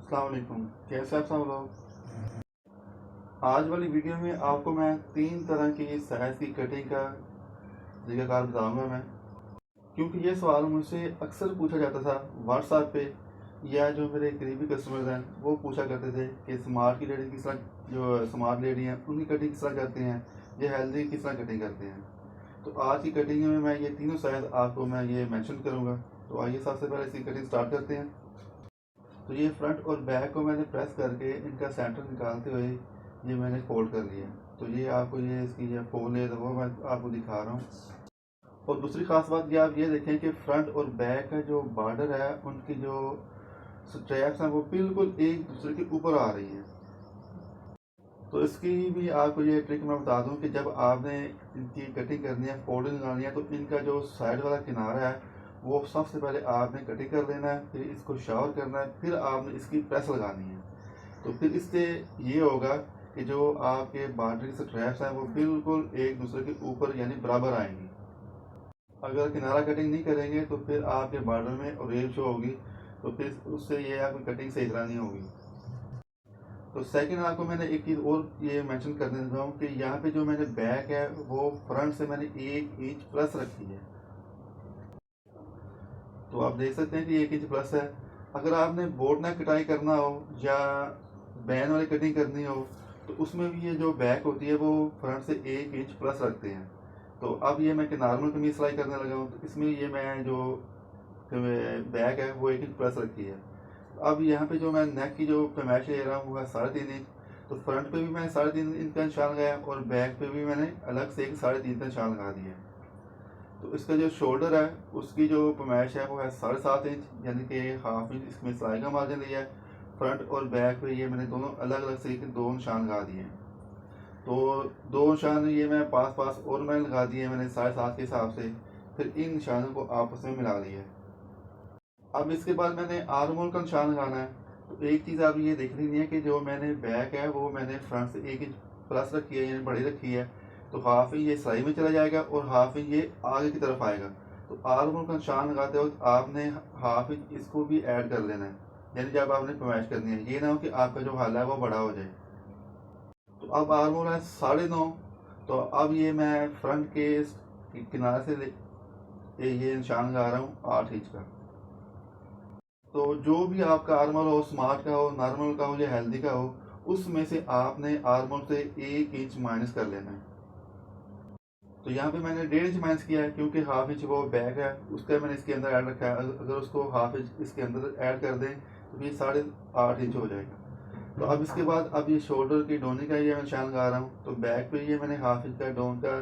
अस्सलाम वालेकुम। कैसे आप सब लोग। आज वाली वीडियो में आपको मैं 3 तरह की साइज़ की कटिंग का तरीक़ाकार बताऊंगा मैं, क्योंकि ये सवाल मुझसे अक्सर पूछा जाता था व्हाट्सएप पे, या जो मेरे करीबी कस्टमर्स हैं वो पूछा करते थे कि स्मार्ट की लेडी किस तरह, जो स्मार्ट लेडी हैं उनकी कटिंग किस तरह करते हैं, ये हेल्दी किस तरह कटिंग करते हैं। तो आज की कटिंग में मैं ये तीनों साइज़ आपको मैं ये मेंशन करूँगा। तो आइए सबसे पहले इसकी कटिंग स्टार्ट करते हैं। तो ये फ्रंट और बैक को मैंने प्रेस करके इनका सेंटर निकालते हुए ये मैंने फोल्ड कर लिया। तो ये आपको ये इसकी जो फोल्ड है तो वो मैं आपको दिखा रहा हूँ। और दूसरी ख़ास बात ये आप ये देखें कि फ्रंट और बैक का जो बॉर्डर है उनकी जो स्ट्रैप्स हैं वो बिल्कुल एक दूसरे के ऊपर आ रही है। तो इसकी भी आपको ये ट्रिक मैं बता दूं कि जब आपने इनकी कटिंग करनी है, फोल्डिंग लगानी है, तो इनका जो साइड वाला किनारा है वो सबसे पहले आपने कटिंग कर लेना है, फिर इसको शावर करना है, फिर आपने इसकी प्रेस लगानी है। तो फिर इससे ये होगा कि जो आपके बार्डर की स्ट्रैप्स हैं वो बिल्कुल एक दूसरे के ऊपर यानी बराबर आएंगी। अगर किनारा कटिंग नहीं करेंगे तो फिर आपके बार्डर में ऑरेंज शो होगी, तो फिर उससे ये आपकी कटिंग सही तरह नहीं होगी। तो सेकंड आपको मैंने एक चीज़ और ये मेंशन करने देता हूँ कि यहाँ पे जो मैंने बैक है वो फ्रंट से मैंने 1 इंच प्लस रखी है। तो आप देख सकते हैं कि 1 इंच प्लस है। अगर आपने बोट नेक कटाई करना हो या बैन वाली कटिंग करनी हो तो उसमें भी ये जो बैक होती है वो फ्रंट से 1 इंच प्लस रखते हैं। तो अब ये मैं नॉर्मल कमीज सिलाई करने लगा हूँ तो इसमें ये मैं जो बैक है वो 1 इंच प्लस रखी है। अब यहाँ पे जो मैं नेक की जो पैमाइश ले रहा हूँ वो है 3.5 इंच। तो फ्रंट पे भी मैंने 3.5 इंच का निशान लगाया और बैक पे भी मैंने अलग से एक 3.5 का निशान लगा दिया। तो इसका जो शोल्डर है उसकी जो पैमाइश है वो है 7.5 इंच, यानी कि हाफ इंच इसमें सिलाई का मार्जिन लिया है। फ्रंट और बैक पे ये मैंने दोनों अलग अलग से दो निशान लगा दिए हैं। तो दो निशान ये मैं पास पास और मैंने लगा दिए मैंने 7.5 के हिसाब से। फिर इन निशानों को आपस में मिला लिया है। अब इसके बाद मैंने आर्म होल का निशान लगाना है। तो एक चीज़ आप ये देख लीजिए कि जो मैंने बैक है वो मैंने फ्रंट से 1 इंच प्लस रखी है यानी बड़ी रखी है। तो हाफ इंच ये सिलाई में चला जाएगा और हाफ इंच ये आगे की तरफ आएगा। तो आर्म होल का निशान लगाते वक्त आपने हाफ इंच इसको भी ऐड कर लेना है, यानी जब आपने पैमाइश करनी है, ये ना हो कि आपका जो हल है वो बड़ा हो जाए। तो अब आर्म होल है 9.5। तो अब ये मैं फ्रंट के किनारे से ये निशान लगा रहा हूँ 8 इंच का। तो जो भी आपका आर्मर हो, स्मार्ट का हो, नॉर्मल का हो या हेल्दी का हो, उसमें से आपने आर्मर से 1 इंच माइनस कर लेना है। तो यहाँ पे मैंने 1.5 इंच माइनस किया है क्योंकि हाफ इंच वो बैक है उसका मैंने इसके अंदर ऐड रखा है। अगर उसको हाफ इंच इसके अंदर ऐड कर दें तो ये 8.5 इंच हो जाएगा। तो अब इसके बाद अब ये शोल्डर की डोनी का ये मैं निशान लगा रहा हूँ। तो बैक पे ये मैंने हाफ इंच का डोन का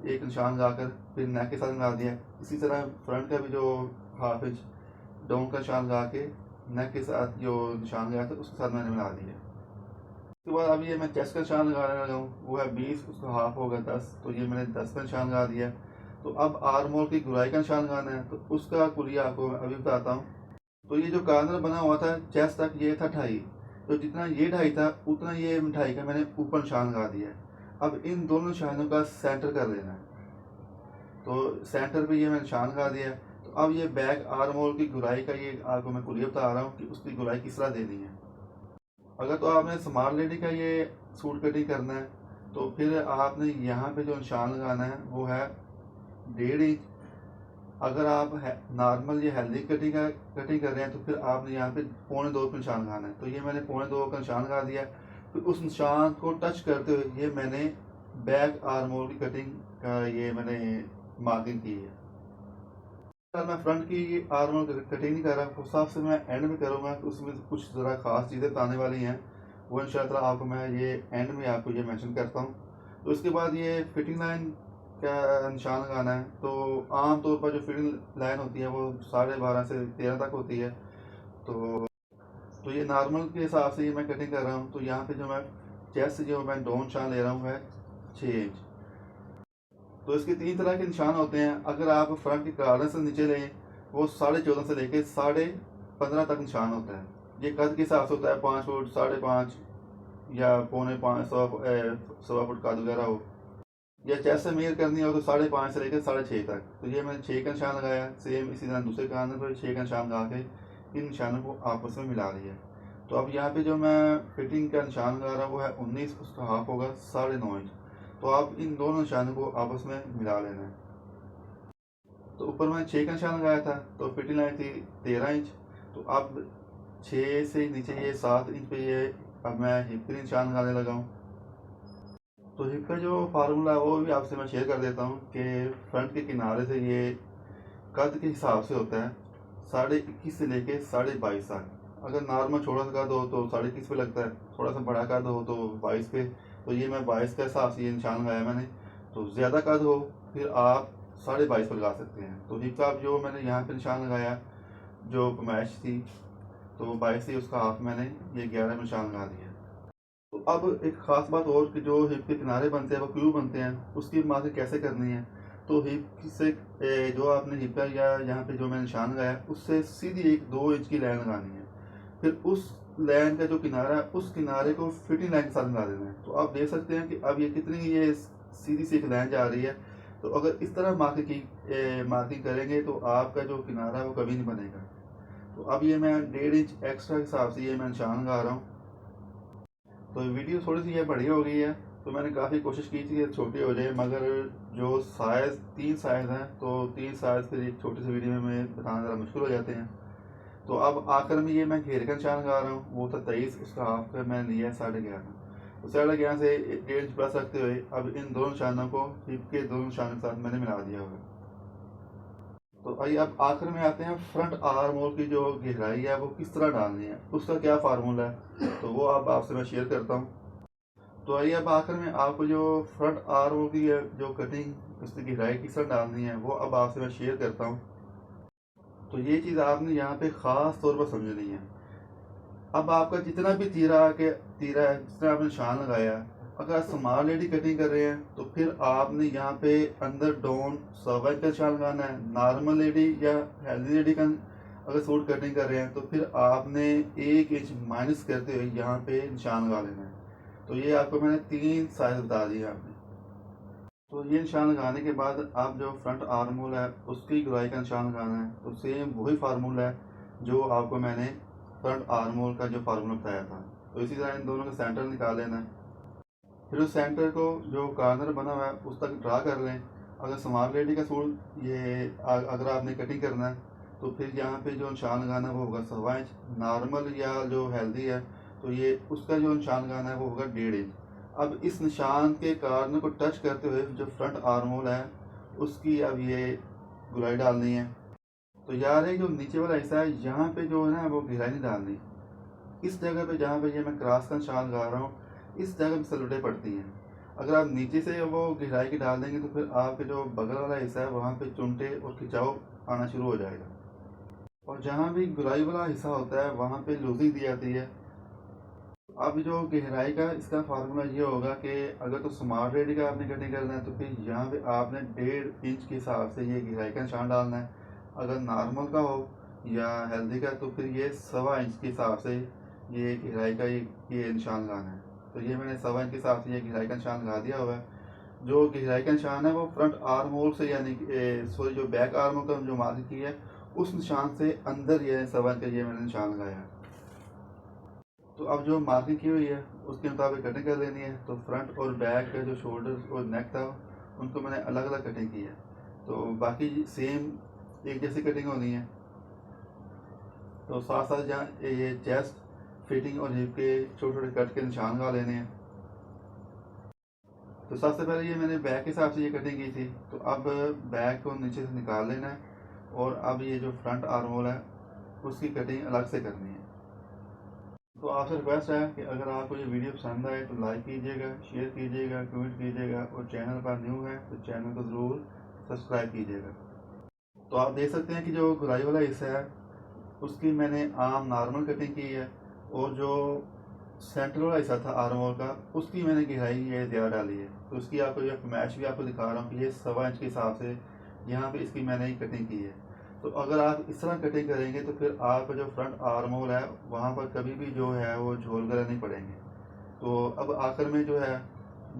एक निशान लगाकर फिर नेक के साथ लगा दिया। इसी तरह फ्रंट का भी जो हाफ इंच डोन का निशान लगा के नेक के साथ जो निशान गया था उसके साथ मैंने मिला दिया। उसके बाद अब ये मैं चेस्ट का निशान लगाने लगा हूँ, वो है 20, उसका हाफ होगा 10, तो ये मैंने 10 का निशान लगा दिया। तो अब आर्म होल की गुराई का निशान लगाना है, तो उसका कुलिया आपको मैं अभी बताता हूँ। तो ये जो कार्नर बना हुआ था चेस्ट तक ये था 2.5, तो जितना ये 2.5 था उतना ये 2.5 का मैंने ऊपर निशान लगा दिया है। अब इन दोनों निशानों का सेंटर कर देना है। तो सेंटर पे ये मैंने निशान लगा दिया है। तो अब ये बैक आर्म होल की गुराई का ये आपको मैं कुलिया बता रहा हूँ कि उसकी गुराई किस तरह देनी है। अगर तो आपने स्मार्ट लेडी का ये सूट कटिंग करना है तो फिर आपने यहाँ पे जो निशान लगाना है वो है 1.5 इंच। अगर आप नॉर्मल ये हेल्दी कटिंग कर रहे हैं तो फिर आपने यहाँ पे 2.25 पे निशान लगाना है। तो ये मैंने 2.25 का निशान लगा दिया। फिर उस निशान को टच करते हुए ये मैंने बैक आर्म होल की कटिंग का ये मैंने मार्किंग की है। सर मैं फ्रंट की आर्म होल कटिंग नहीं कर रहा, उस हिसाब से मैं एंड में करूँगा, उसमें कुछ ज़रा ख़ास चीज़ें बताने वाली हैं, वो इंशाल्लाह आपको मैं ये एंड में आपको ये मेंशन करता हूँ। तो उसके बाद ये फिटिंग लाइन का निशान लगाना है। तो आम तौर पर जो फिटिंग लाइन होती है वो 12.5 से 13 तक होती है। तो ये नॉर्मल के हिसाब से ये मैं कटिंग कर रहा हूँ। तो यहाँ पे जो मैं चेस्ट से जो मैं डोन निशान ले रहा हूँ है 6 इंच। तो इसके 3 तरह के निशान होते हैं। अगर आप फ्रंट के कॉर्नर से नीचे लें वो 14.5 से लेके 15.5 तक निशान होता है। ये कद के हिसाब से होता है, 5 फुट, 5.5 या 4.25 सवा फुट कद वगैरह हो, या चेस्ट से मेयर करनी हो तो 5.5 से लेकर 6.5 तक। तो ये मैंने 6 का निशान लगाया। सेम इसी तरह दूसरे कॉर्नर पर 6 का निशान लगा के इन निशानों को आपस में मिला दिया। तो तो अब यहाँ पे जो मैं फिटिंग का निशान लगा रहा हूँ वो है 19, उसका हाफ होगा 9.5 इंच। तो आप इन दोनों निशानों को आपस में मिला लेना है। तो ऊपर मैंने 6 का निशान लगाया था, तो फिटिंग लाई थी 13 इंच। तो अब 6 से नीचे ये 7 इंच पे ये अब मैं हिप के निशान लगाने लगा हूँ। तो हिप का जो फार्मूला है वो भी आपसे मैं शेयर कर देता हूँ कि फ्रंट के किनारे से ये कद के हिसाब से होता है 21.5 से लेके 22.5 तक। अगर नॉर्मल छोटा सा कद हो तो 21.5 पे लगता है, थोड़ा सा बड़ा कद हो तो 22 पे। तो ये मैं 22 के हिसाब से ये निशान लगाया मैंने। तो ज़्यादा कद हो फिर आप 22.5 पर लगा सकते हैं। तो हिप का जो मैंने यहाँ पे निशान लगाया, जो पैमाइश थी तो 22 थी, उसका हाफ मैंने ये 11 में निशान लगा दिया। तो अब एक ख़ास बात और कि जो हिप के किनारे बनते हैं वो क्यों बनते हैं, उसकी मार्किंग कैसे करनी है। तो हिप से जो आपने हिप का या यहाँ पे जो मैंने निशान लगाया उससे सीधी एक 2 इंच की लाइन लगानी है। फिर उस लाइन का जो किनारा है उस किनारे को फिटिंग लाइन के साथ मिला देना है। तो आप देख सकते हैं कि अब ये कितनी ये सीधी सी एक लाइन जा रही है। तो अगर इस तरह मार्किंग करेंगे तो आपका जो किनारा है वो कभी नहीं बनेगा। तो अब ये मैं 1.5 इंच एक्स्ट्रा के हिसाब से ये मैं निशान लगा रहा हूँ। तो वीडियो थोड़ी सी ये बड़ी हो गई है, तो मैंने काफ़ी कोशिश की थी कि छोटी हो जाए, मगर जो साइज़ 3 साइज़ हैं तो 3 साइज़ फिर एक छोटी सी वीडियो में बताना ज़रा मुश्किल हो जाते हैं। तो अब आखिर में ये मैं घेरे का निशान लगा रहा हूँ, वो था 23, उसका हाफ का मैंने लिया है 11.5। तो 11.5 से 1.5 इंच प्लस रखते हुए अब इन दोनों निशानों को हिप के दोनों निशानों के साथ मैंने मिला दिया हुआ। तो आइए अब आखिर में आते हैं फ्रंट आर्म होल की जो गहराई है वो किस तरह डालनी है, उसका क्या फार्मूला है, तो वो अब आपसे मैं शेयर करता हूँ। तो आइए अब आखिर में आपको जो फ्रंट आर्म की है जो कटिंग उसकी गहराई किस तरह डालनी है वो अब आपसे मैं शेयर करता हूँ। तो ये चीज़ आपने यहाँ पे ख़ास तौर पर समझनी है। अब आपका जितना भी तीरा है, जितना आपने निशान लगाया, अगर आप स्मॉल लेडी कटिंग कर रहे हैं तो फिर आपने यहाँ पे अंदर डाउन 1.25 इंच का निशान लगाना है। नॉर्मल लेडी या हेल्दी लेडी का अगर सूट कटिंग कर रहे हैं तो फिर आपने 1 इंच माइनस करते हुए यहाँ पे निशान लगा लेना है। तो ये आपको मैंने 3 साइज बता दिए आपने। तो ये निशान लगाने के बाद आप जो फ्रंट आर्म होल है उसकी गुराई का निशान लगाना है। तो सेम वही फार्मूला है जो आपको मैंने फ्रंट आर्म होल का जो फार्मूला बताया था। तो इसी तरह इन दोनों का सेंटर निकाल लेना है। फिर उस सेंटर को जो कॉर्नर बना हुआ है उस तक ड्रा कर लें। अगर स्मॉल लेडी का सूट अगर आपने कटिंग करना है तो फिर यहाँ पे जो निशान लगाना है वो होगा 1.25 इंच। नॉर्मल या जो हेल्दी है तो ये उसका जो निशान लगाना है वो होगा 1.5 इंच। अब इस निशान के कॉर्नर को टच करते हुए जो फ्रंट आर्म होल है उसकी अब ये गुलाई डालनी है। तो यार ये जो नीचे वाला हिस्सा है यहाँ पे जो है ना वो गहराई नहीं डालनी। इस जगह पे जहाँ पे ये मैं क्रॉस का निशान लगा रहा हूँ इस जगह पे सलवटें पड़ती हैं। अगर आप नीचे से वो गहराई की डाल देंगे तो फिर आपके जो बगल वाला हिस्सा है वहाँ पे चुनटे और खिंचाव आना शुरू हो जाएगा। और जहाँ भी गुलाई वाला हिस्सा होता है वहाँ पे लूजिंग दी जाती है। अब जो गहराई का इसका फार्मूला ये होगा कि अगर तो स्मार्ट रेडी का आपने कटिंग करना है तो फिर यहाँ पे आपने 1.5 इंच के हिसाब से ये गहराई का निशान डालना है। अगर नॉर्मल का हो या हेल्दी का तो फिर ये 1.25 इंच के हिसाब से ये गहराई का ये निशान लगाना है। तो ये मैंने 1.25 इंच के हिसाब से ये गहराई का निशान लगा दिया हुआ है। जो गहराई का निशान है वो फ्रंट आर्म होल से यानी सॉरी जो बैक आर्म होल का जो मार्क की है उस निशान से अंदर ये 1.25 इंच का ये मैंने निशान लगाया है। तो अब जो मार्किंग की हुई है उसके मुताबिक कटिंग कर लेनी है। तो फ्रंट और बैक का जो शोल्डर और नेक था उनको मैंने अलग अलग कटिंग की है। तो बाकी सेम एक जैसी कटिंग होनी है। तो साथ साथ जहाँ ये चेस्ट फिटिंग और हिप के छोटे छोटे कट के निशान लगा लेने हैं। तो सबसे पहले ये मैंने बैक के हिसाब से ये कटिंग की थी। तो अब बैक को नीचे से निकाल लेना है और अब ये जो फ्रंट आर्म होल है उसकी कटिंग अलग से करनी है। तो आपसे रिक्वेस्ट है कि अगर आपको ये वीडियो पसंद आए तो लाइक कीजिएगा, शेयर कीजिएगा, कमेंट कीजिएगा और चैनल पर न्यू है तो चैनल को ज़रूर सब्सक्राइब कीजिएगा। तो आप देख सकते हैं कि जो गुलाई वाला हिस्सा है उसकी मैंने आम नॉर्मल कटिंग की है और जो सेंटर वाला हिस्सा था आर्म होल का उसकी मैंने गहराई ये ज़्यादा डाली है। तो उसकी आपको ये मैच भी आपको दिखा रहा हूँ कि ये 1.25 इंच के हिसाब से यहाँ पे इसकी मैंने ही कटिंग की है। तो अगर आप इस तरह कटिंग करेंगे तो फिर आपका जो फ्रंट आर्म होल है वहाँ पर कभी भी जो है वो झोल वगैरह नहीं पड़ेंगे। तो अब आखिर में जो है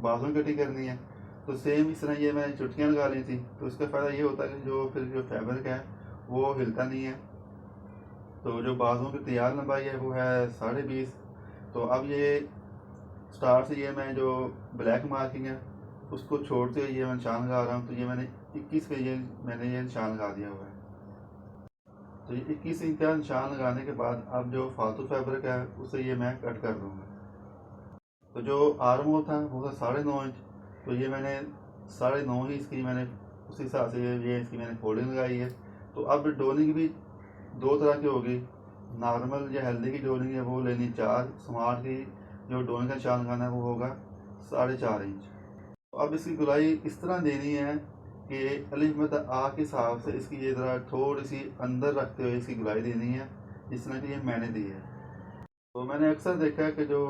बाजू में कटिंग करनी है। तो सेम इस तरह ये मैंने चुटकियाँ लगा ली थी। तो इसका फ़ायदा ये होता है कि जो फिर जो फैब्रिक है वो हिलता नहीं है तो जो बाजुओं की तैयार लंबाई है वो है 20.5। तो अब ये स्टार्ट से ये मैं जो ब्लैक मार्किंग है उसको छोड़ते हुए ये मैं निशान लगा रहा हूँ। तो ये मैंने 21 पे मैंने ये निशान लगा दिया हुआ है। तो ये 21 इंच का निशान लगाने के बाद अब जो फालतू फैब्रिक है उसे ये मैं कट कर दूँगा। तो जो आर्म होल था वो था 9.5 इंच। तो ये मैंने 9.5 ही इसकी मैंने उस हिसाब से ये इसकी मैंने फोल्डिंग लगाई है। तो अब डोनिंग भी दो तरह की होगी, नॉर्मल या हेल्दी की डोनिंग है वो लेनी 4, स्मार्ट की जो डोनिंग का निशान लगाना है वो होगा 4.5 इंच। तो अब इसकी गुलाई इस तरह देनी है कि अलिफ मतलब आ के हिसाब से इसकी ये ज़रा थोड़ी सी अंदर रखते हुए इसकी गुलाई देनी है, जिस तरह की ये मैंने दी है। तो मैंने अक्सर देखा है कि जो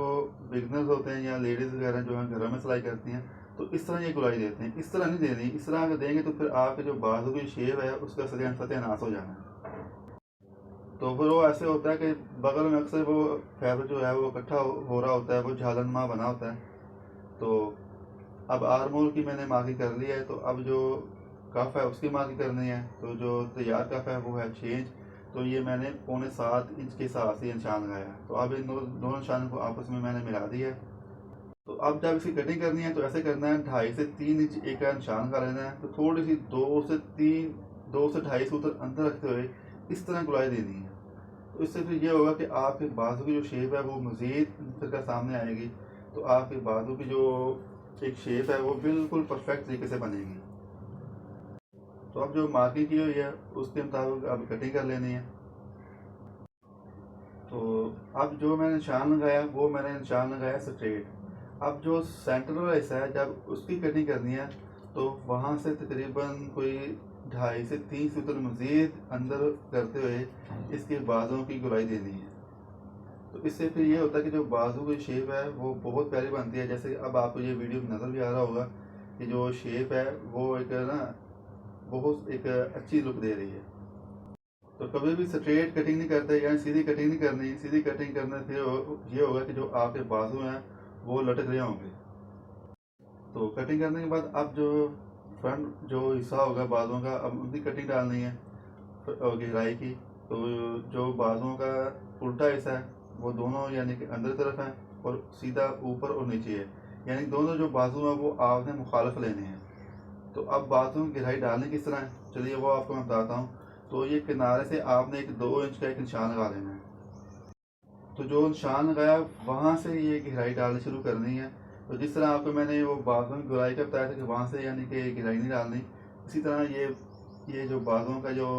बिगनर्स होते हैं या लेडीज़ वगैरह जो हैं घरों में सिलाई करती हैं तो इस तरह ये गुलाई देते हैं। इस तरह नहीं देनी, इस तरह अगर देंगे तो फिर आपके जो बाजू की शेप है उसका सत्यानाश हो जाना है। तो फिर वो ऐसे होता है कि बगल में अक्सर वो फैब्रिक जो है वो इकट्ठा हो रहा होता है, वो झालनुमा बना होता है। तो अब आर्म होल की मैंने मार्किंग कर ली है। तो अब जो कफ है उसकी मार्किंग करनी है। तो जो तैयार कफ है वो है 6 इंच। तो ये मैंने 6.25 इंच के हिसाब से ये निशान लगाया है। तो अब इन दोनों निशानों को आपस में मैंने मिला दिया है। तो अब जब इसकी कटिंग करनी है तो ऐसे करना है, 2.5 से 3 इंच एक का निशान का लेना है। तो थोड़ी सी 2 से 2.5 फुट अंदर रखते हुए इस तरह गुलाई देनी है। तो इससे फिर ये होगा कि आपके बाजू की जो शेप है वो मज़ीद निखर कर सामने आएगी। तो आपके बाजू की जो एक शेप है वो बिल्कुल परफेक्ट तरीके से बनेगी। तो अब जो मार्किंग की हुई है उसके मुताबिक अब कटिंग कर लेनी है। तो अब जो मैंने निशान लगाया वो मैंने निशान लगाया स्ट्रेट। अब जो सेंटर वाला हिस्सा है जब उसकी कटिंग करनी है तो वहाँ से तकरीबन कोई 2.5 से 3 फुट मज़ीद अंदर करते हुए इसके बाजुओं की गुलाई देनी है। तो इससे फिर ये होता है कि जो बाजू की शेप है वो बहुत प्यारी बनती है। जैसे अब आपको ये वीडियो में नज़र भी आ रहा होगा कि जो शेप है वो एक ना बहुत एक अच्छी लुक दे रही है। तो कभी भी स्ट्रेट कटिंग नहीं करते यानी सीधी कटिंग नहीं करनी। सीधी कटिंग करने से ये होगा कि जो आपके बाजू हैं वो लटक रहे होंगे। तो कटिंग करने के बाद अब जो फ्रंट जो हिस्सा होगा बाजुओं का अब उनकी कटिंग डालनी है गहराई की। तो जो बाजुओं का उल्टा हिस्सा है वो दोनों यानी कि अंदर तरफ है और सीधा ऊपर और नीचे है, यानी दोनों जो बाजू हैं वो आपने मुखालफ लेने हैं। तो अब बाजुओं की गहराई डालनी किस तरह है चलिए वो आपको मैं बताता हूँ। तो ये किनारे से आपने एक 2 इंच का एक निशान लगा लेना है। तो जो निशान लगाया वहाँ से ये गहराई डालनी शुरू करनी है। तो जिस तरह आपको मैंने वो बाजुओं की गुराई का बताया था कि वहाँ से यानी कि गहराई नहीं डालनी, इसी तरह ये जो बाजुओं का जो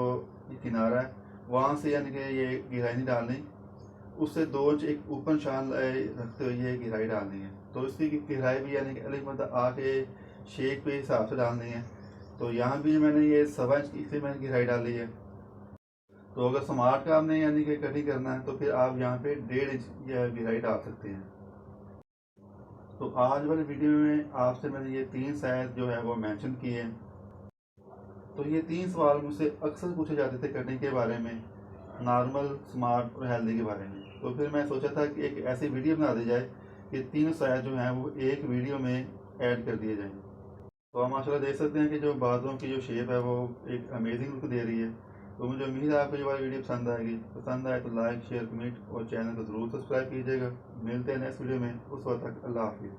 किनारा है वहाँ से यानी कि ये गहराई नहीं डालनी, उससे 2 इंच एक ऊपर निशान रखते हुए ये गहराई डालनी है। तो इसकी गहराई भी यानी कि अलग मतलब आके शेप के हिसाब से डालनी है। तो यहाँ भी मैंने ये 1.25 इंच की मैंने गहराई डाली है। तो अगर स्मार्ट का आपने यानी कि कटिंग करना है तो फिर आप यहाँ पे 1.5 इंच या गहराई डाल सकते हैं। तो आज वाले वीडियो में आपसे मैंने ये 3 साइज जो है वो मेंशन किए हैं। तो ये 3 सवाल मुझसे अक्सर पूछे जाते थे कटिंग के बारे में, नॉर्मल, स्मार्ट और हेल्दी के बारे में। तो फिर मैं सोचा था कि एक ऐसी वीडियो बना दी जाए कि तीनों साइज जो हैं वो एक वीडियो में ऐड कर दिए जाएँ। तो आप माशाल्लाह देख सकते हैं कि जो बाजुओं की जो शेप है वो एक अमेजिंग लुक दे रही है। तो मुझे उम्मीद है आपको ये वाली वीडियो पसंद आएगी। पसंद आए तो लाइक शेयर कमेंट और चैनल को ज़रूर सब्सक्राइब कीजिएगा। मिलते हैं नेक्स्ट वीडियो में, उस वक्त तक अल्लाह हाफिज़।